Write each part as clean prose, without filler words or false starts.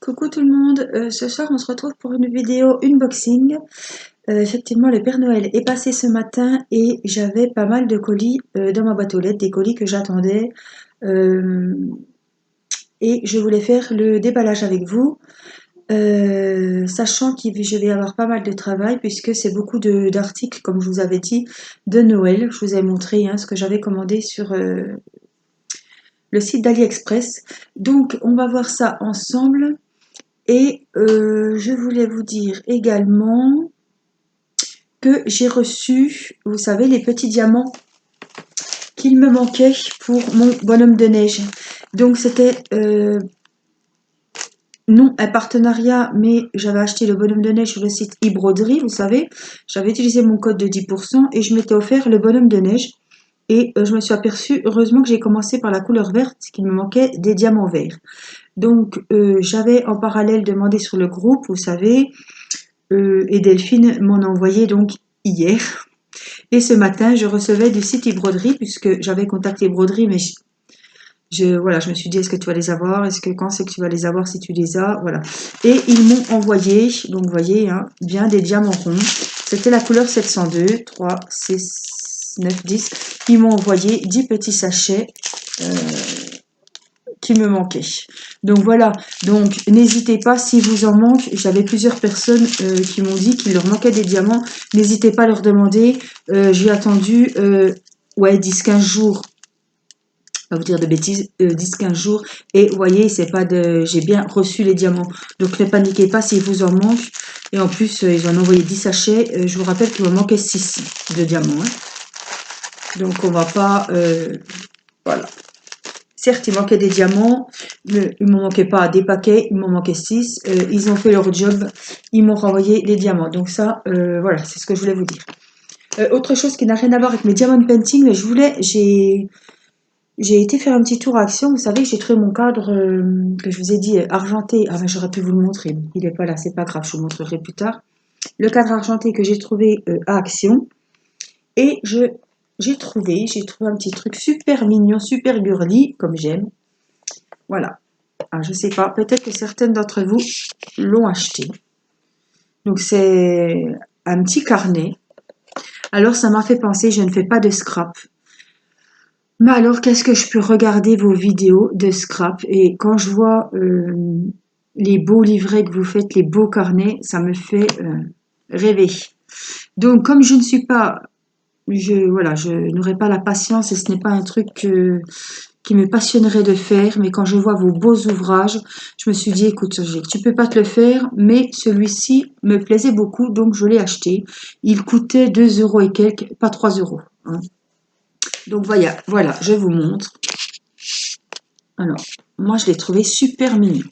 Coucou tout le monde, ce soir on se retrouve pour une vidéo unboxing. Effectivement le Père Noël est passé ce matin et j'avais pas mal de colis dans ma boîte aux lettres, des colis que j'attendais. euh, et je voulais faire le déballage avec vous, sachant que je vais avoir pas mal de travail puisque c'est beaucoup d'articles, comme je vous avais dit, de Noël. Je vous ai montré ce que j'avais commandé sur le site d'AliExpress. Donc on va voir ça ensemble. Et je voulais vous dire également que j'ai reçu, vous savez, les petits diamants qu'il me manquait pour mon bonhomme de neige. Donc c'était non un partenariat, mais j'avais acheté le bonhomme de neige sur le site e-broderie, vous savez. J'avais utilisé mon code de 10% et je m'étais offert le bonhomme de neige. Et je me suis aperçue, heureusement que j'ai commencé par la couleur verte, qu'il me manquait des diamants verts. Donc j'avais en parallèle demandé sur le groupe, vous savez, et Delphine m'en a envoyé donc hier. Et ce matin, je recevais du site e-broderie puisque j'avais contacté broderie, mais voilà, je me suis dit, est-ce que tu vas les avoir? Est-ce que quand c'est que tu vas les avoir si tu les as? Voilà. Et ils m'ont envoyé, donc vous voyez, bien des diamants ronds. C'était la couleur 702, 3, 6, 9, 10. Ils m'ont envoyé 10 petits sachets qui me manquait. Donc voilà, donc n'hésitez pas si vous en manque. J'avais plusieurs personnes qui m'ont dit qu'il leur manquait des diamants. N'hésitez pas à leur demander. J'ai attendu ouais 10-15 jours. Pas vous dire de bêtises, 10-15 jours. Et vous voyez, c'est pas de. J'ai bien reçu les diamants. Donc ne paniquez pas s'il vous en manque. Et en plus, ils en ont envoyé 10 sachets. Je vous rappelle qu'il me manquait 6 de diamants. Donc on va pas. Voilà. Certes, il manquait des diamants, mais il ne m'en manquait pas des paquets, il m'en manquait 6. Ils ont fait leur job, ils m'ont renvoyé les diamants. Donc ça, voilà, c'est ce que je voulais vous dire. Autre chose qui n'a rien à voir avec mes diamond painting, mais j'ai été faire un petit tour à Action. Vous savez, j'ai trouvé mon cadre que je vous ai dit argenté. Ah ben j'aurais pu vous le montrer, il n'est pas là, c'est pas grave, je vous le montrerai plus tard. Le cadre argenté que j'ai trouvé à Action. Et j'ai trouvé un petit truc super mignon, super girly, comme j'aime. Voilà. Ah, je sais pas, peut-être que certaines d'entre vous l'ont acheté. Donc c'est un petit carnet. Alors ça m'a fait penser, je ne fais pas de scrap. Mais alors qu'est-ce que je peux regarder vos vidéos de scrap et quand je vois les beaux livrets que vous faites, les beaux carnets, ça me fait rêver. Donc comme je ne suis pas, voilà, je n'aurai pas la patience et ce n'est pas un truc qui me passionnerait de faire, mais quand je vois vos beaux ouvrages, je me suis dit, écoute, Sergi, tu peux pas te le faire, mais celui-ci me plaisait beaucoup, donc je l'ai acheté. Il coûtait 2 euros et quelques, pas 3 euros. Donc voilà, je vous montre. Alors, moi, je l'ai trouvé super mignon.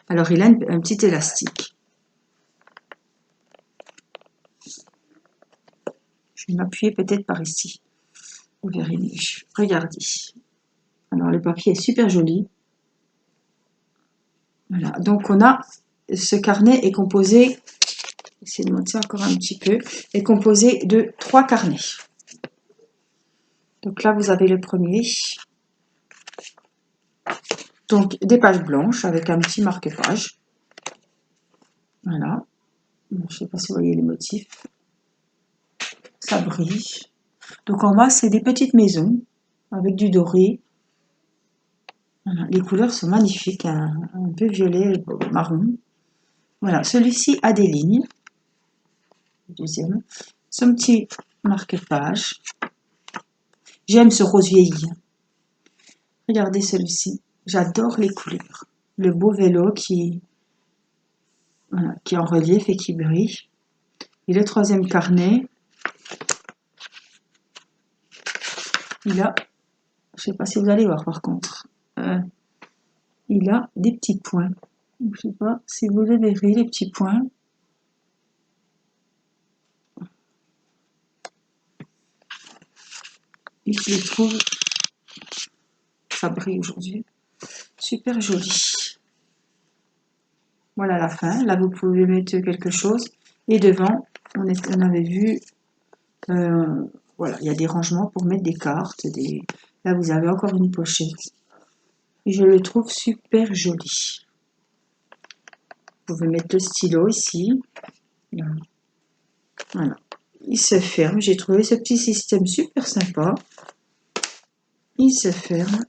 Alors, il a un petit élastique. Je vais m'appuyer peut-être par ici. Vous verrez mieux. Regardez. Alors, le papier est super joli. Voilà, donc ce carnet est composé, essayez de monter encore un petit peu, est composé de 3 carnets. Donc là, vous avez le premier. Donc, des pages blanches avec un petit marque-page. Voilà. Je ne sais pas si vous voyez les motifs. Ça brille. Donc en bas, c'est des petites maisons avec du doré. Voilà. Les couleurs sont magnifiques, un peu violet, marron. Voilà, celui-ci a des lignes. Le deuxième. Son petit marque-page. J'aime ce rose vieilli. Regardez celui-ci. J'adore les couleurs. Le beau vélo voilà, qui est en relief et qui brille. Et le troisième carnet, il a, je ne sais pas si vous allez voir par contre, il a des petits points. Je ne sais pas si vous les verrez, les petits points. Et je les trouve, ça brille aujourd'hui, super joli. Voilà la fin. Là, vous pouvez mettre quelque chose. Et devant, on avait vu, voilà, il y a des rangements pour mettre des cartes. Là, vous avez encore une pochette. Et je le trouve super joli. pouvez mettre le stylo ici. Voilà. Il se ferme. J'ai trouvé ce petit système super sympa. Il se ferme.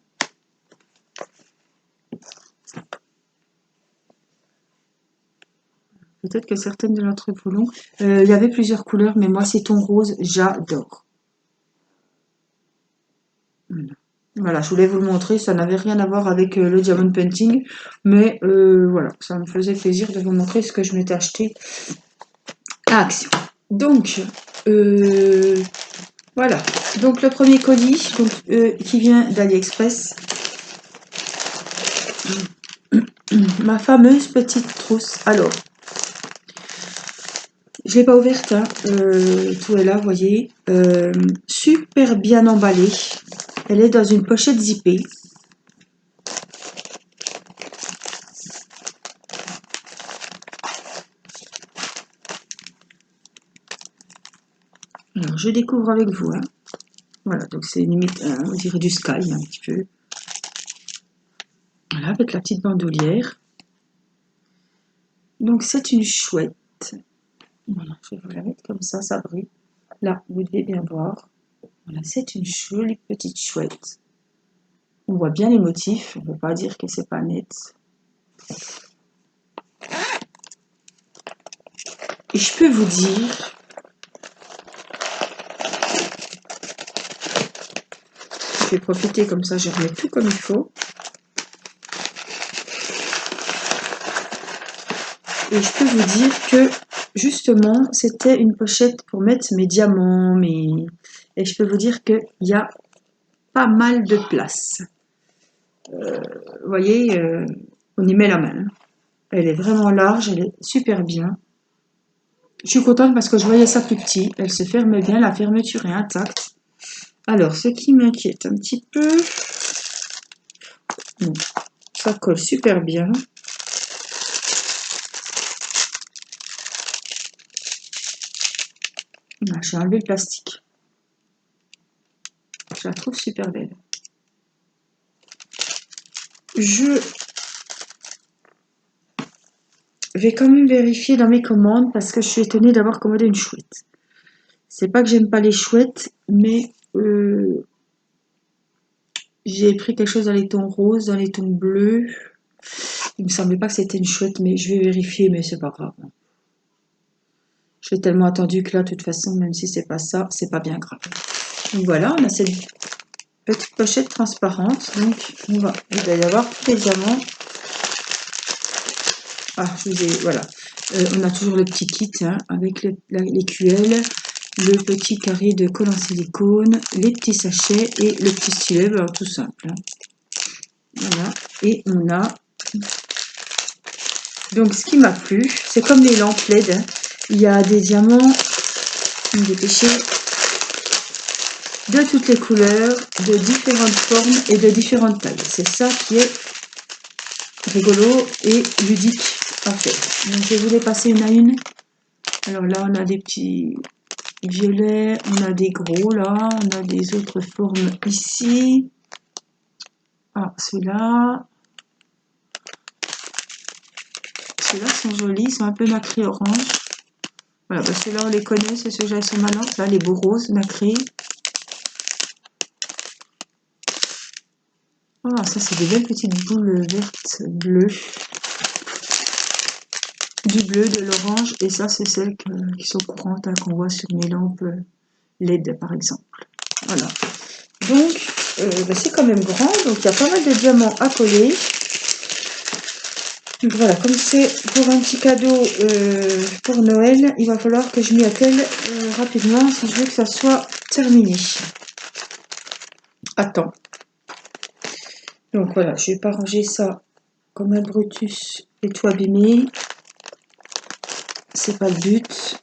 Peut-être que certaines de notre vous l'ont. Il y avait plusieurs couleurs, mais moi, c'est ton rose, j'adore. Voilà, je voulais vous le montrer. Ça n'avait rien à voir avec le diamond painting, mais voilà, ça me faisait plaisir de vous montrer ce que je m'étais acheté à Action. Donc, voilà. Donc, le premier colis donc, qui vient d'AliExpress. Ma fameuse petite trousse. Alors, je l'ai pas ouverte, hein. Tout est là, vous voyez. Super bien emballée. Elle est dans une pochette zippée. Alors, je découvre avec vous. Hein. Voilà, donc c'est limite, on dirait du sky, un petit peu. Voilà, avec la petite bandoulière. Donc, c'est une chouette. Voilà, je vais vous la mettre comme ça brille. Là, vous devez bien voir. Voilà, c'est une jolie petite chouette. On voit bien les motifs, on ne peut pas dire que c'est pas net. Et je peux vous dire, je vais profiter comme ça, je remets tout comme il faut. Et je peux vous dire que justement, c'était une pochette pour mettre mes diamants, et je peux vous dire qu'il y a pas mal de place. Vous voyez, on y met la main. Elle est vraiment large, elle est super bien. Je suis contente parce que je voyais ça plus petit. Elle se ferme bien, la fermeture est intacte. Alors, ce qui m'inquiète un petit peu, bon, ça colle super bien. J'ai enlevé le plastique. Je la trouve super belle. Je vais quand même vérifier dans mes commandes parce que je suis étonnée d'avoir commandé une chouette. C'est pas que j'aime pas les chouettes, mais j'ai pris quelque chose dans les tons roses, dans les tons bleus. Il me semblait pas que c'était une chouette, mais je vais vérifier, mais c'est pas grave. Je l'ai tellement attendu que là, de toute façon, même si c'est pas ça, c'est pas bien grave. Donc voilà, on a cette petite pochette transparente. Donc il va y avoir tous les diamants. Ah, je vous ai, voilà. On a toujours le petit kit hein, avec les QL, le petit carré de colle en silicone, les petits sachets et le petit stylet, alors tout simple. Hein. Voilà. Et on a... Donc ce qui m'a plu, c'est comme les lampes LED. Hein. Il y a des diamants, me dépêcher, de toutes les couleurs, de différentes formes et de différentes tailles. C'est ça qui est rigolo et ludique à faire. Donc je vais vous les passer une à une. Alors là, on a des petits violets, on a des gros là, on a des autres formes ici. Ah, ceux-là. Ceux-là sont jolis, ils sont un peu nacrés orange. Voilà, bah ceux-là on les connaît, c'est ceux que j'avais sur ma lampe. Là, les beaux roses nacrés. Ah, ça c'est des belles petites boules vertes, bleues. Du bleu, de l'orange, et ça c'est celles qui sont courantes, hein, qu'on voit sur mes lampes LED par exemple. Voilà. Donc, bah, c'est quand même grand, donc il y a pas mal de diamants à coller. Donc voilà, comme c'est pour un petit cadeau pour Noël, il va falloir que je m'y attelle rapidement si je veux que ça soit terminé. Attends. Donc voilà, je vais pas ranger ça comme un Brutus et tout abîmé. C'est pas le but.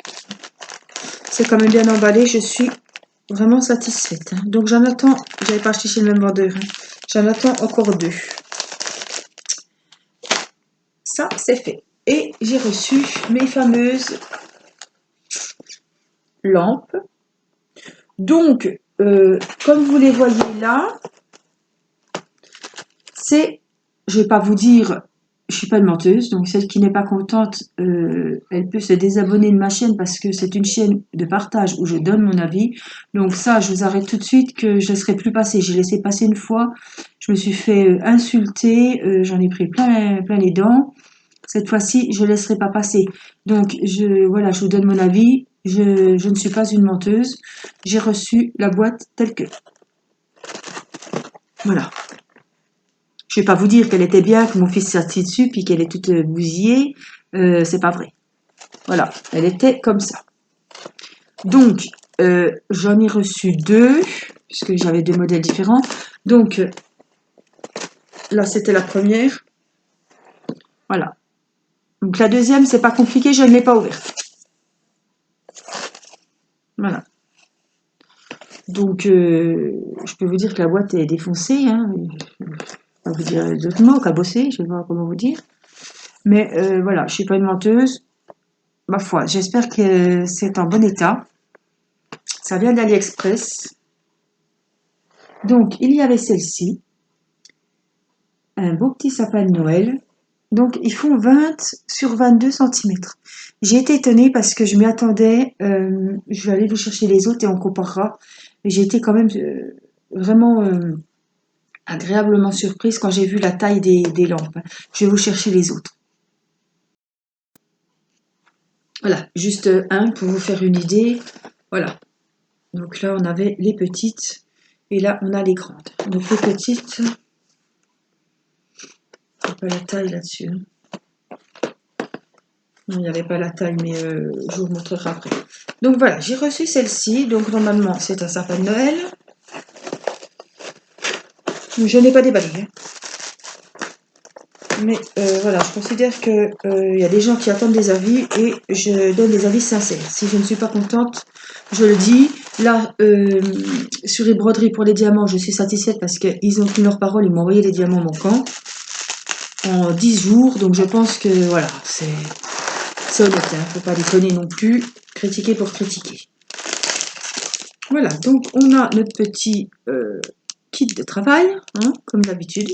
C'est quand même bien emballé, je suis vraiment satisfaite. Hein. Donc j'en attends, j'avais pas acheté chez le même vendeur, hein. J'en attends encore 2. Ça, c'est fait. Et j'ai reçu mes fameuses lampes. Donc, comme vous les voyez là, c'est, je vais pas vous dire je suis pas une menteuse, donc celle qui n'est pas contente, elle peut se désabonner de ma chaîne parce que c'est une chaîne de partage où je donne mon avis. Donc ça, je vous arrête tout de suite que je ne laisserai plus passer. J'ai laissé passer une fois, je me suis fait insulter, j'en ai pris plein les dents. Cette fois-ci, je ne laisserai pas passer. Donc voilà, je vous donne mon avis. Je ne suis pas une menteuse. J'ai reçu la boîte telle que. Voilà. Je vais pas vous dire qu'elle était bien, que mon fils s'est assis dessus, puis qu'elle est toute bousillée. C'est pas vrai. Voilà, elle était comme ça. Donc, j'en ai reçu deux, puisque j'avais deux modèles différents. Donc, là, c'était la première. Voilà. Donc, la deuxième, c'est pas compliqué, je ne l'ai pas ouverte. Voilà. Donc, je peux vous dire que la boîte est défoncée. Hein. Je vais pas vous dire d'autres mots, cabossée, je vais voir comment vous dire. Mais voilà, je suis pas une menteuse. Ma foi, j'espère que c'est en bon état. Ça vient d'AliExpress. Donc, il y avait celle-ci. Un beau petit sapin de Noël. Donc, ils font 20 sur 22 centimètres. J'ai été étonnée parce que je m'y attendais. Je vais aller vous chercher les autres et on comparera. Mais j'ai été quand même vraiment agréablement surprise quand j'ai vu la taille des lampes. Je vais vous chercher les autres. Voilà, juste un pour vous faire une idée. Voilà. Donc là, on avait les petites et là, on a les grandes. Donc les petites, il n'y a pas la taille là-dessus. Hein. Non, il n'y avait pas la taille, mais je vous montrerai après. Donc voilà, j'ai reçu celle-ci. Donc normalement, c'est un sapin de Noël. Je n'ai pas déballé. Hein. Mais voilà, je considère qu'il y a des gens qui attendent des avis et je donne des avis sincères. Si je ne suis pas contente, je le dis. Là, sur les broderies pour les diamants, je suis satisfaite parce qu'ils ont tenu leur parole, ils m'ont envoyé les diamants manquants en 10 jours. Donc je pense que voilà, c'est honnête, il ne faut pas déconner non plus, critiquer pour critiquer. Voilà, donc on a notre petit kit de travail, hein, comme d'habitude.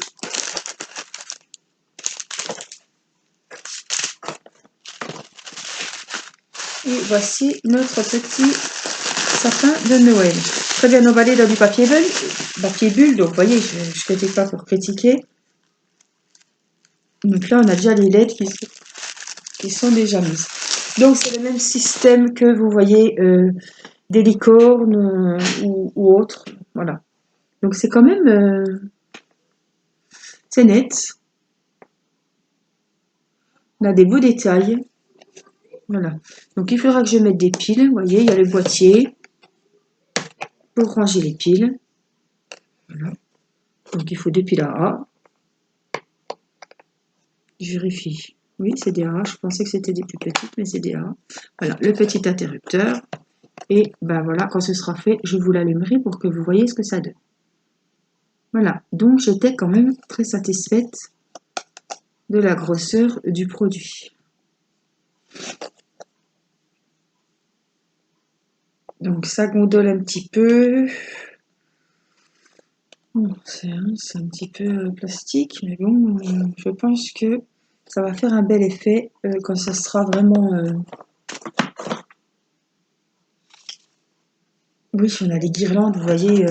Et voici notre petit sapin de Noël. Très bien emballé dans du papier bulle. Donc, vous voyez, je ne critique pas pour critiquer. Donc là, on a déjà les lettres qui sont déjà mises. Donc, c'est le même système que vous voyez des licornes ou autres. Voilà. Donc, c'est quand même... c'est net. On a des beaux détails. Voilà. Donc, il faudra que je mette des piles. Vous voyez, il y a le boîtier pour ranger les piles. Voilà. Donc, il faut deux piles à A. Je vérifie. Oui, c'est des A. Je pensais que c'était des plus petites, mais c'est des A. Voilà, le petit interrupteur. Et ben voilà, quand ce sera fait, je vous l'allumerai pour que vous voyez ce que ça donne. Voilà, donc j'étais quand même très satisfaite de la grosseur du produit. Donc ça gondole un petit peu. Bon, c'est un petit peu plastique, mais bon, je pense que ça va faire un bel effet quand ça sera vraiment... Oui, on a les guirlandes, vous voyez,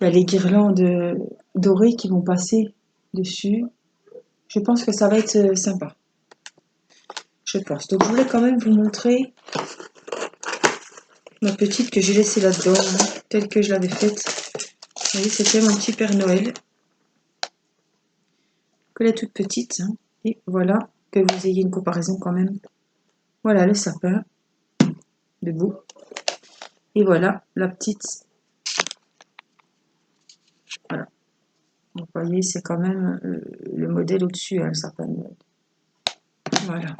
il y a les guirlandes dorées qui vont passer dessus. Je pense que ça va être sympa. Je pense. Donc je voulais quand même vous montrer ma petite que j'ai laissée là-dedans, hein, telle que je l'avais faite. Vous voyez, c'était mon petit Père Noël. Que est toute petite. Hein. Et voilà, que vous ayez une comparaison quand même. Voilà le sapin, debout. Et voilà la petite. Voilà. Vous voyez, c'est quand même le modèle au-dessus, hein, le sapin de Noël. Voilà.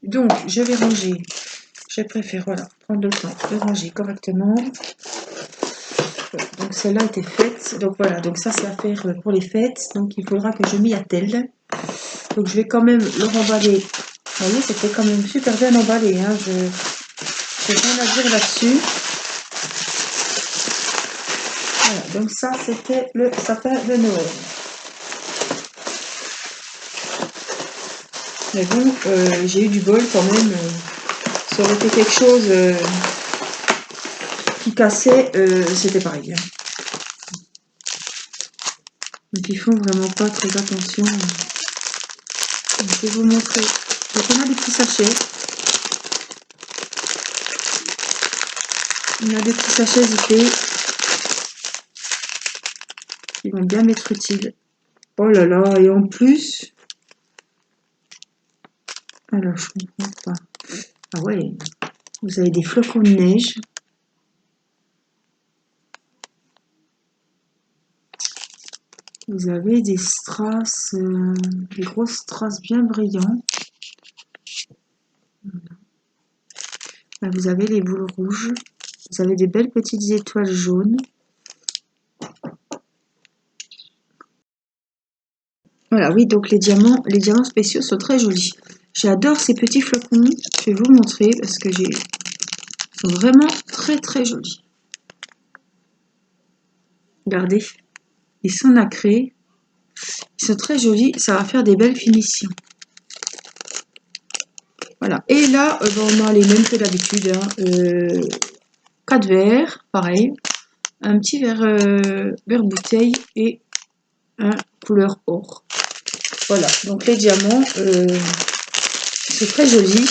Donc, je vais ranger. Je préfère, voilà, prendre le temps de ranger correctement. Donc, celle-là était faite. Donc, voilà. Donc, ça, c'est à faire pour les fêtes. Donc, il faudra que je m'y attelle. Donc, je vais quand même le remballer. Vous voyez, c'était quand même super bien emballé. Hein. Je n'ai rien à dire là-dessus. Voilà. Donc, ça, c'était le sapin de Noël. Mais bon, j'ai eu du bol quand même. Ça aurait été quelque chose qui cassait, c'était pareil. Hein. Donc ils font vraiment pas très attention. Je vais vous montrer. Donc on a des petits sachets. On a des petits sachets zippés qui vont bien m'être utiles. Oh là là, et en plus... Alors, je comprends pas. Ah ouais, vous avez des flocons de neige. Vous avez des strass, des grosses strass bien brillants. Là, vous avez les boules rouges. Vous avez des belles petites étoiles jaunes. Voilà, oui, donc les diamants spéciaux sont très jolis. J'adore ces petits flocons. Je vais vous montrer parce que ils sont vraiment très très jolis. Regardez, ils sont nacrés. Ils sont très jolis. Ça va faire des belles finitions. Voilà. Et là, on a les mêmes que d'habitude. Hein. 4 verres, pareil. Un petit verre bouteille et un couleur or. Voilà. Donc les diamants, c'est très joli.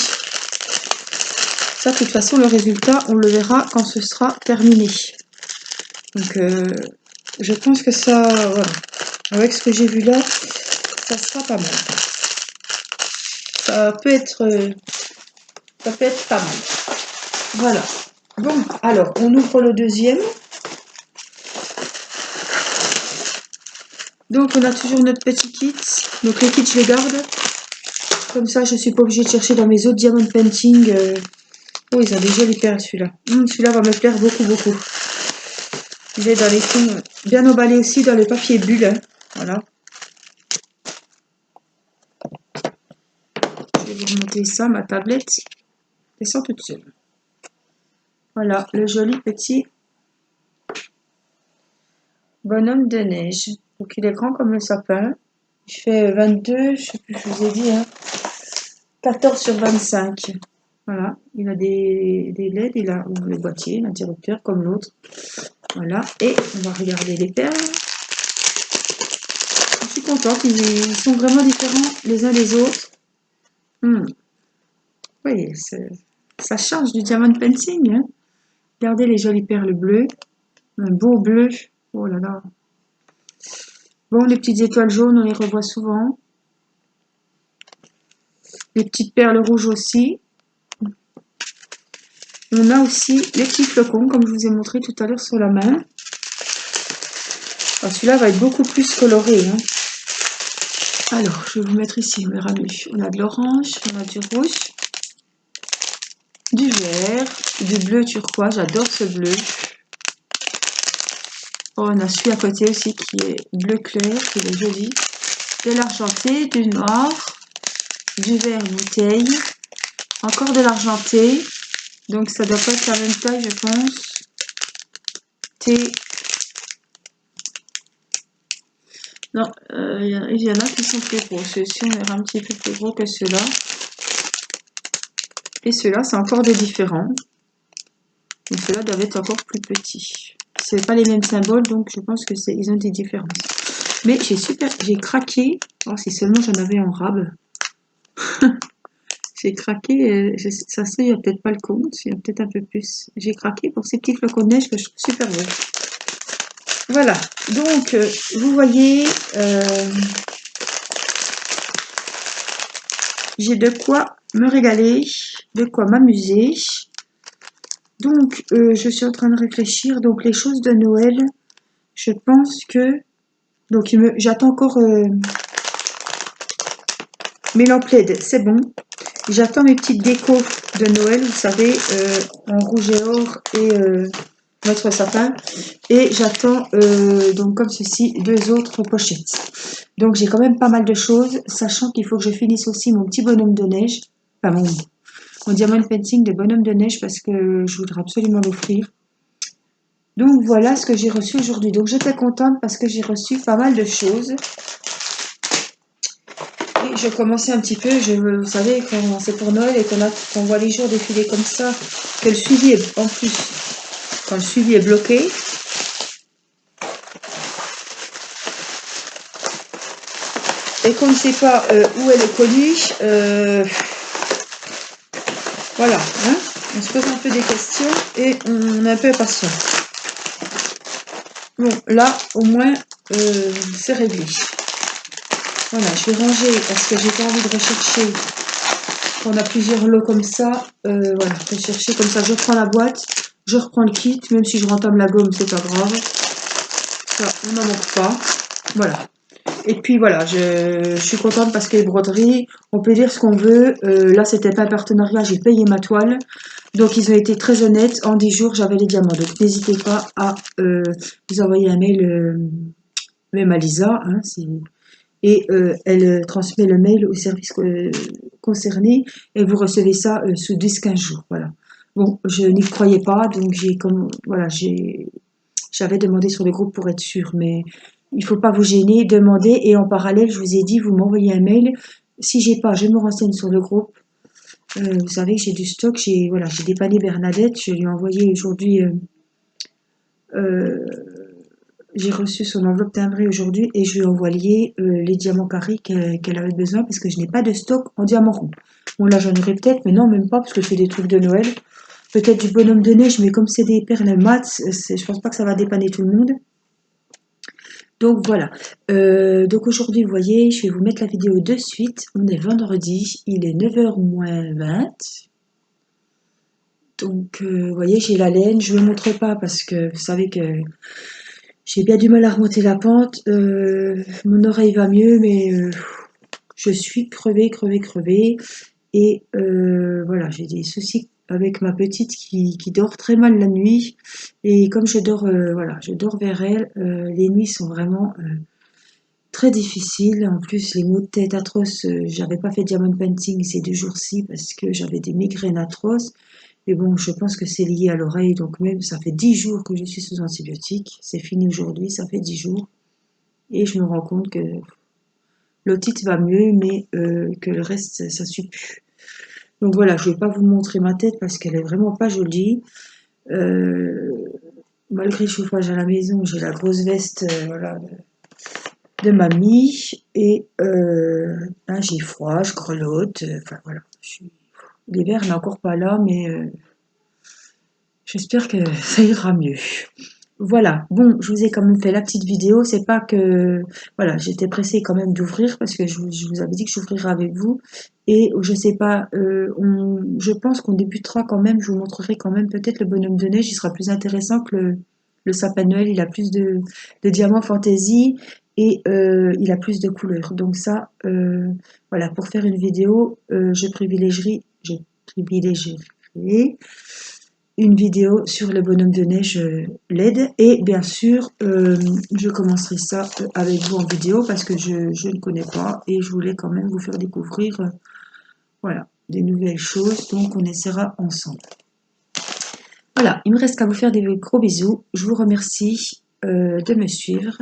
Ça, de toute façon, le résultat, on le verra quand ce sera terminé. Donc, je pense que ça, voilà. Avec ce que j'ai vu là, ça sera pas mal. Ça peut être pas mal. Voilà. Bon, alors, on ouvre le deuxième. Donc, on a toujours notre petit kit. Donc, les kits, je les garde. Comme ça, je ne suis pas obligée de chercher dans mes autres diamond painting. Oh, ils ont des jolies perles, celui-là. Celui-là va me plaire beaucoup, beaucoup. Il est dans les fonds bien emballé aussi dans le papier bulle. Hein. Voilà. Je vais vous remonter ça, ma tablette. Descend toute seule. Voilà, le joli petit bonhomme de neige. Donc il est grand comme le sapin. Il fait 22, je sais plus, je vous ai dit, hein, 14 sur 25. Voilà, il a des LED, il a le boîtier, l'interrupteur comme l'autre. Voilà, et on va regarder les perles. Je suis contente, ils sont vraiment différents les uns des autres. Oui, ça change du diamond painting. Hein. Regardez les jolies perles bleues. Un beau bleu. Oh là là. Bon, les petites étoiles jaunes, on les revoit souvent. Les petites perles rouges aussi. On a aussi les petits flocons, comme je vous ai montré tout à l'heure sur la main. Celui-là va être beaucoup plus coloré. Hein. Alors, je vais vous mettre ici, on verra mieux. On a de l'orange, on a du rouge, du vert, du bleu turquoise. J'adore ce bleu. Oh, on a celui à côté aussi qui est bleu clair, qui est joli. De l'argenté, du noir, du vert bouteille, encore de l'argenté. Donc ça doit pas être la même taille, je pense. T. Non, il y en a qui sont plus gros. Ceux-ci, on est un petit peu plus gros que ceux-là. Et ceux-là, c'est encore des différents. Et ceux-là doivent être encore plus petits. C'est pas les mêmes symboles, donc je pense que ils ont des différences. Mais j'ai craqué. Oh, si seulement j'en avais en rab. J'ai craqué, ça se il n'y a peut-être pas le compte, il y a peut-être un peu plus. J'ai craqué pour ces petits flocons de neige que je trouve super beaux. Voilà, donc vous voyez, j'ai de quoi me régaler, de quoi m'amuser. Donc, je suis en train de réfléchir. Donc, les choses de Noël, je pense que... Donc, j'attends encore mes lampes LED, c'est bon. J'attends mes petites décos de Noël, vous savez, en rouge et or et notre sapin. Et j'attends, donc comme ceci, 2 autres pochettes. Donc j'ai quand même pas mal de choses, sachant qu'il faut que je finisse aussi mon petit bonhomme de neige. Enfin mon diamond painting de bonhomme de neige parce que je voudrais absolument l'offrir. Donc voilà ce que j'ai reçu aujourd'hui. Donc j'étais contente parce que j'ai reçu pas mal de choses. Et je commençais un petit peu, vous savez, quand c'est pour Noël et qu'on voit les jours défiler comme ça, que le suivi est, en plus, quand le suivi est bloqué, et qu'on ne sait pas où est le colis, voilà, hein, on se pose un peu des questions et on est un peu patient. Bon, là, au moins, c'est réglé. Voilà, je vais ranger parce que j'ai pas envie de rechercher. Quand on a plusieurs lots comme ça, voilà, je vais chercher comme ça. Je prends la boîte, je reprends le kit, même si je rentame la gomme, c'est pas grave. Ça, on n'en manque pas. Voilà. Et puis voilà, je suis contente parce que les broderies, on peut dire ce qu'on veut. Là, c'était pas un partenariat, j'ai payé ma toile. Donc, ils ont été très honnêtes. En 10 jours, j'avais les diamants. Donc, n'hésitez pas à vous envoyer un mail, même à Lisa, hein, et elle transmet le mail au service concerné et vous recevez ça sous 10-15 jours. Voilà. Bon, je n'y croyais pas, donc j'avais demandé sur le groupe pour être sûre, mais il ne faut pas vous gêner, demandez, et en parallèle, je vous ai dit, vous m'envoyez un mail. Si j'ai pas, je me renseigne sur le groupe. Vous savez que j'ai du stock, j'ai dépanné Bernadette, je lui ai envoyé aujourd'hui, j'ai reçu son enveloppe timbrée aujourd'hui et je lui ai envoyé les diamants carrés qu'elle avait besoin parce que je n'ai pas de stock en diamant rond. Bon là j'en aurais peut-être, mais non même pas parce que je fais des trucs de Noël. Peut-être du bonhomme de neige, mais comme c'est des perles mat, je pense pas que ça va dépanner tout le monde. Donc voilà. Donc aujourd'hui, vous voyez, je vais vous mettre la vidéo de suite. On est vendredi, il est 9h moins 20. Donc vous voyez, j'ai la laine. Je ne vous montre pas parce que vous savez que j'ai bien du mal à remonter la pente. Mon oreille va mieux, mais je suis crevée, crevée, crevée. Et voilà, j'ai des soucis avec ma petite qui dort très mal la nuit. Et comme je dors, voilà, je dors vers elle, les nuits sont vraiment très difficiles. En plus, les maux de tête atroces, j'avais pas fait diamond painting ces 2 jours-ci parce que j'avais des migraines atroces. Et bon, je pense que c'est lié à l'oreille, donc même ça fait 10 jours que je suis sous antibiotiques. C'est fini aujourd'hui, ça fait 10 jours. Et je me rends compte que l'otite va mieux, mais que le reste, ça suit plus. Donc voilà, je ne vais pas vous montrer ma tête parce qu'elle est vraiment pas jolie. Malgré le chauffage à la maison, j'ai la grosse veste voilà, de mamie et ben, j'ai froid, je grelotte. Enfin voilà, l'hiver n'est encore pas là, mais j'espère que ça ira mieux. Voilà, bon, je vous ai quand même fait la petite vidéo, c'est pas que, voilà, j'étais pressée quand même d'ouvrir parce que je vous avais dit que j'ouvrirais avec vous et je sais pas, je pense qu'on débutera quand même, je vous montrerai quand même peut-être le bonhomme de neige, il sera plus intéressant que le sapin de Noël, il a plus de diamants fantaisie et il a plus de couleurs, donc ça, voilà, pour faire une vidéo, je privilégierai une vidéo sur le bonhomme de neige LED et bien sûr je commencerai ça avec vous en vidéo parce que je ne connais pas et je voulais quand même vous faire découvrir voilà, des nouvelles choses, donc on essaiera ensemble. Voilà, il me reste qu'à vous faire des gros bisous, je vous remercie de me suivre,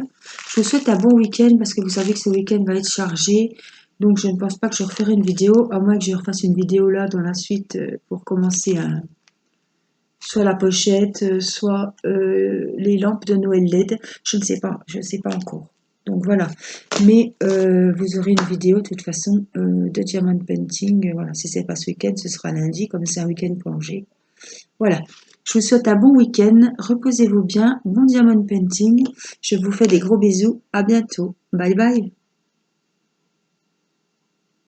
je vous souhaite un bon week-end parce que vous savez que ce week-end va être chargé, donc je ne pense pas que je referai une vidéo, à moins que je refasse une vidéo là dans la suite pour commencer soit la pochette, soit les lampes de Noël LED. Je ne sais pas encore. Donc voilà. Mais vous aurez une vidéo de toute façon de diamond painting. Voilà, si c'est pas ce week-end, ce sera lundi, comme c'est un week-end plongé. Voilà. Je vous souhaite un bon week-end. Reposez-vous bien. Bon diamond painting. Je vous fais des gros bisous. À bientôt. Bye bye.